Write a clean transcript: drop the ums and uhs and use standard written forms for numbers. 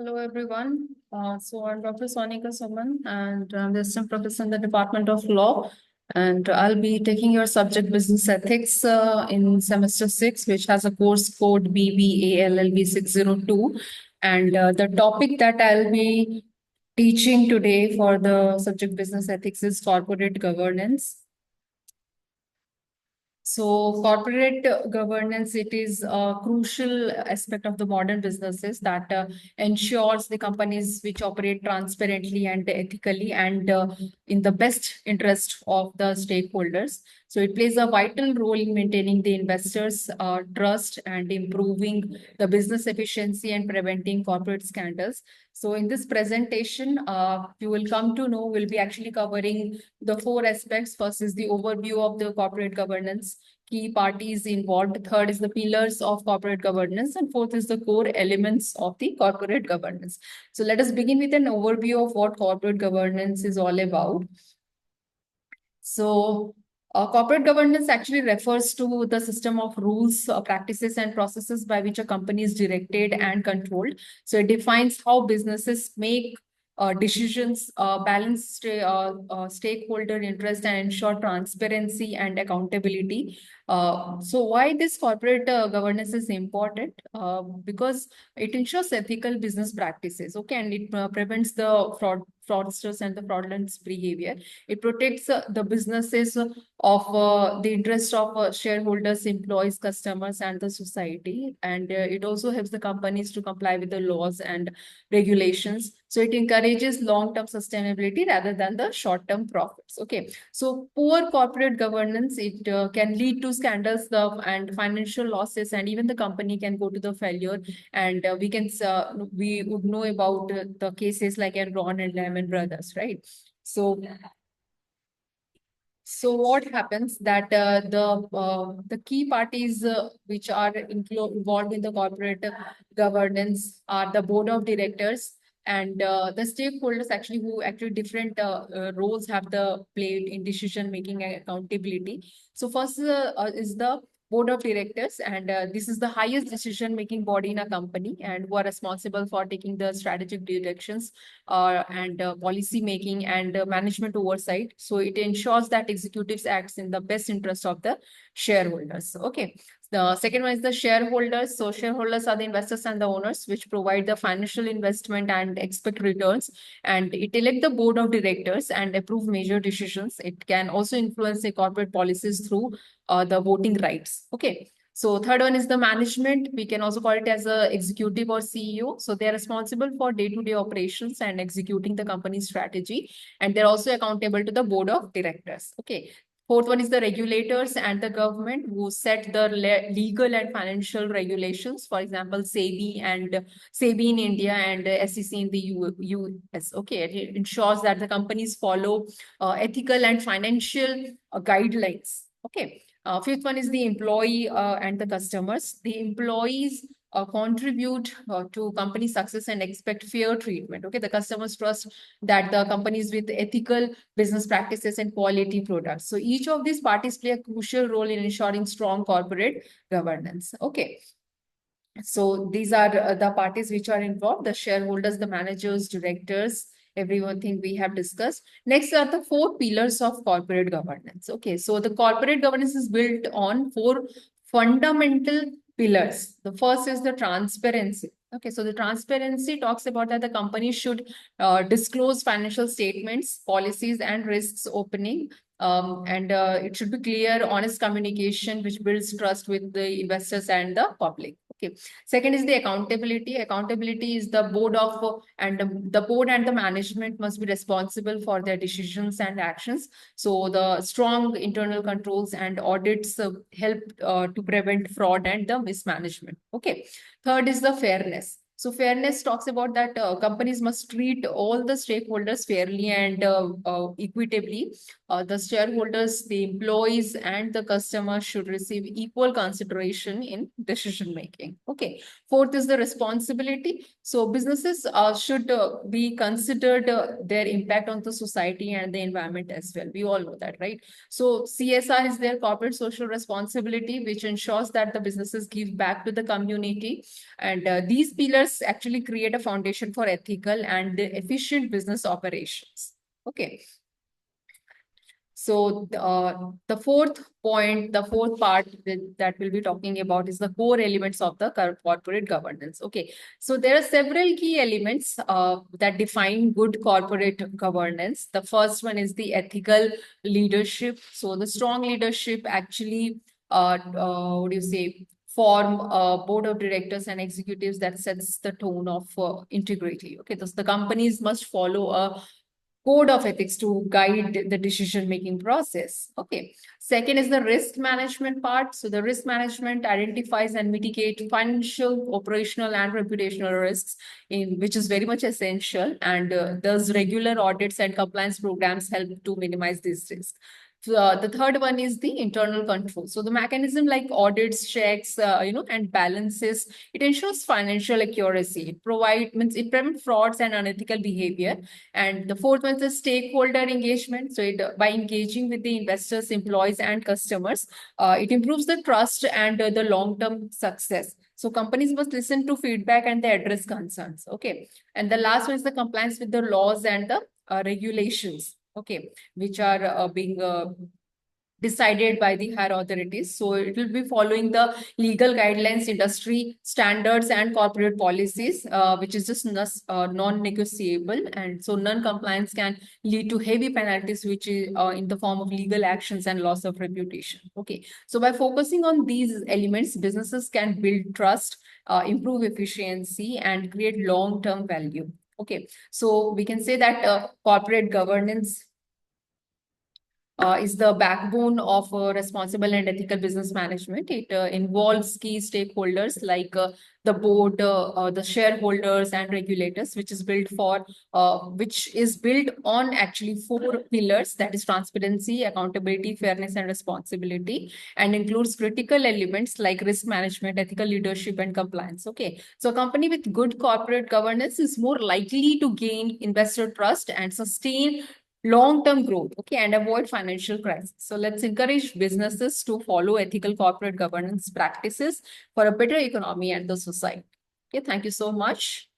Hello, everyone. So I'm Dr. Sonika Suman, and I'm the assistant professor in the Department of Law. And I'll be taking your subject business ethics in semester 6, which has a course code BBALLB 602. And the topic that I'll be teaching today for the subject business ethics is corporate governance. So corporate governance, it is a crucial aspect of the modern businesses that ensures the companies which operate transparently and ethically and in the best interest of the stakeholders. So it plays a vital role in maintaining the investors' trust and improving the business efficiency and preventing corporate scandals. So in this presentation, you will come to know, we'll be actually covering the four aspects. First is the overview of the corporate governance, key parties involved. Third is the pillars of corporate governance. And fourth is the core elements of the corporate governance. So let us begin with an overview of what corporate governance is all about. So corporate governance actually refers to the system of rules, practices, and processes by which a company is directed and controlled. So it defines how businesses make decisions, balance stakeholder interest, and ensure transparency and accountability. So why this corporate governance is important? Because it ensures ethical business practices, okay, and it prevents the fraudsters and the fraudulent behavior. It protects the businesses of the interest of shareholders, employees, customers, and the society. And it also helps the companies to comply with the laws and regulations. So it encourages long-term sustainability rather than the short-term profits. Okay. So poor corporate governance, it can lead to scandals and financial losses, and even the company can go to the failure. And we would know about the cases like Enron and Lehman Brothers, right? So what happens that the key parties which are involved in the corporate governance are the board of directors and the stakeholders actually who actually different roles have the played in decision making and accountability. So first is the board of directors, and this is the highest decision making body in a company and who are responsible for taking the strategic directions and policy making and management oversight. So it ensures that executives acts in the best interest of the shareholders. Okay. The second one is the shareholders. So shareholders are the investors and the owners, which provide the financial investment and expect returns. And it elect the board of directors and approve major decisions. It can also influence the corporate policies through the voting rights. Okay. So third one is the management. We can also call it as a executive or CEO. So they're responsible for day-to-day operations and executing the company's strategy. And they're also accountable to the board of directors. Okay. Fourth one is the regulators and the government who set the legal and financial regulations. For example, SEBI in India and SEC in the US. Okay, it ensures that the companies follow ethical and financial guidelines. Okay. Fifth one is the employee and the customers. The employees contribute to company success and expect fair treatment. Okay, the customers trust that the companies with ethical business practices and quality products. So each of these parties play a crucial role in ensuring strong corporate governance. Okay. So these are the parties which are involved, the shareholders, the managers, directors, everything we have discussed. Next are the four pillars of corporate governance. Okay, so the corporate governance is built on four fundamental pillars. The first is the transparency. Okay, so the transparency talks about that the company should disclose financial statements, policies, and risks opening. And it should be clear, honest communication, which builds trust with the investors and the public. Okay. Second is the accountability. Accountability is the board the board and the management must be responsible for their decisions and actions. So the strong internal controls and audits help to prevent fraud and the mismanagement. Okay. Third is the fairness. So fairness talks about that companies must treat all the stakeholders fairly and equitably. The shareholders, the employees, and the customers should receive equal consideration in decision making. Okay. Fourth is the responsibility. So businesses should be considered their impact on the society and the environment as well. We all know that, right? So CSR is their corporate social responsibility, which ensures that the businesses give back to the community. And these pillars us actually create a foundation for ethical and efficient business operations. Okay. So the fourth point, the fourth part that we'll be talking about is the core elements of the corporate governance. Okay, so there are several key elements that define good corporate governance. The first one is the ethical leadership. So the strong leadership actually, what do you say, form a board of directors and executives that sets the tone of integrity. Okay, thus the companies must follow a code of ethics to guide the decision-making process. Okay. Second is the risk management part. So the risk management identifies and mitigate financial, operational, and reputational risks, in which is very much essential. And thus regular audits and compliance programs help to minimize these risks. The third one is the internal control. So the mechanism like audits, checks, and balances, it ensures financial accuracy. It prevents frauds and unethical behavior. And the fourth one is the stakeholder engagement. So by engaging with the investors, employees, and customers, it improves the trust and the long-term success. So companies must listen to feedback and they address concerns. Okay. And the last one is the compliance with the laws and the regulations. Okay, which are being decided by the higher authorities. So it will be following the legal guidelines, industry standards, and corporate policies, which is just non-negotiable. And so non-compliance can lead to heavy penalties, which is in the form of legal actions and loss of reputation. Okay, so by focusing on these elements, businesses can build trust, improve efficiency, and create long-term value. Okay, so we can say that corporate governance is the backbone of responsible and ethical business management. It involves key stakeholders like the board, the shareholders, and regulators, which is built on actually four pillars, that is transparency, accountability, fairness, and responsibility, and includes critical elements like risk management, ethical leadership, and compliance. Okay, so a company with good corporate governance is more likely to gain investor trust and sustain long-term growth, okay, and avoid financial crisis. So let's encourage businesses to follow ethical corporate governance practices for a better economy and the society. Okay, thank you so much.